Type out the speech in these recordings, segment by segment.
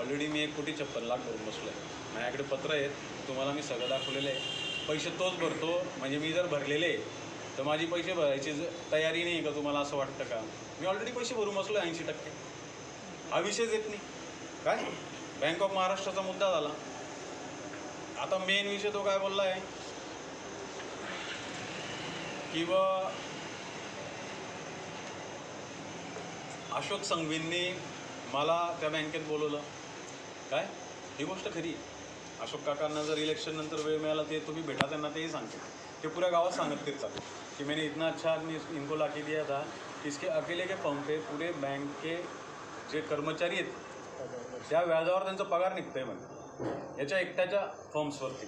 Already मी 1,56,00,000 भरून बसलो आहे. माझ्याकडे पत्र आहेत, तुम्हाला मी सगळं दाखवलेलं आहे. पैसे तोच भरतो. म्हणजे मी जर भरलेले तर माझी पैसे भरायची तयारी नाही का तुम्हाला असं वाटतं का? मी ऑलरेडी पैसे भरून बसलो आहे 80%. हा विषयच येत नाही. काय बँक ऑफ महाराष्ट्राचा मुद्दा झाला. आता मेन विषय तो काय बोलला आहे की अशोक संघवींनी मला त्या बँकेत बोलवलं. काय ही गोष्ट खरी. अशोक काकांना जर इलेक्शन नंतर वेळ मिळाला ते तुम्ही भेटा त्यांना, तेही सांगते. ते पुऱ्या गावात सांगत फिरतात कि मैंने इतना अच्छा आदमी इनको ला के दिया था, इसके अकेले के फॉर्म पे पूरे बँक के जे कर्मचारी आहेत त्या व्याजावर त्यांचा पगार निघतोय म्हणे याच्या एकट्याच्या फॉर्म्सवरती.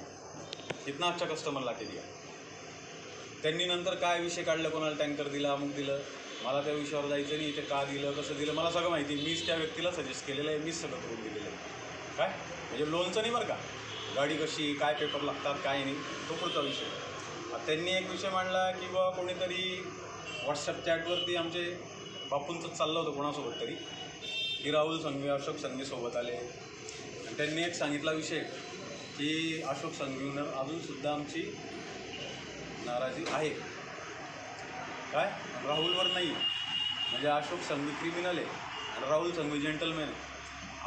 इतना अच्छा कस्टमर ला के दिया. त्यांनी नंतर काय विषय काढला, कोणाला टँकर दिला, अमुक दिलं, मला त्या विषयावर जायचं नाही. ते का दिलं, कसं दिलं, मला सगळं माहिती. मीच त्या व्यक्तीला सजेस्ट केलेलं आहे, मीच सगळं करून दिलेलं आहे. काय म्हणजे लोनचं नाही बरं का, गाडी कशी, काय पेपर लागतात, काय नाही, तो पुढचा विषय. त्यांनी एक विषय मांडला की कोणीतरी व्हॉट्सअप चॅटवरती आमचे बापूंचंच चाललं होतं कोणासोबत तरी, की राहुल संघवी अशोक संघवीसोबत आले. आणि त्यांनी एक सांगितला विषय की अशोक संघवींवर अजूनसुद्धा आमची नाराजी आहे. काय राहुलवर नाही, म्हणजे अशोक संघवी क्रिमिनल आहे आणि राहुल संघवी जेंटलमॅन आहे.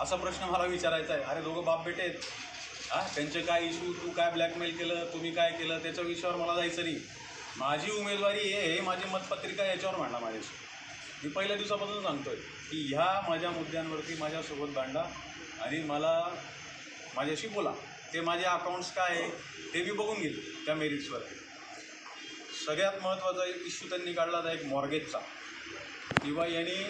असा प्रश्न मला विचारायचा आहे. अरे दोघं बाप बेटे आहेत. त्यांचे काय इश्यू, तू काय ब्लॅकमेल केलं, तुम्ही काय केलं, त्याच्या विषयावर मला जायचं नाही. माझी उमेदवारी हे माझी मतपत्रिका याच्यावर मांडा माझ्याशी. मी पहिल्या दिवसापासून सांगतो आहे की ह्या माझ्या मुद्द्यांवरती माझ्यासोबत भांडा आणि मला माझ्याशी बोला. ते माझे अकाउंट्स काय आहे ते मी बघून घेईल त्या मेरिट्सवर. सगळ्यात महत्त्वाचा एक इश्यू त्यांनी काढला होता एक मॉर्गेजचा, किंवा यांनी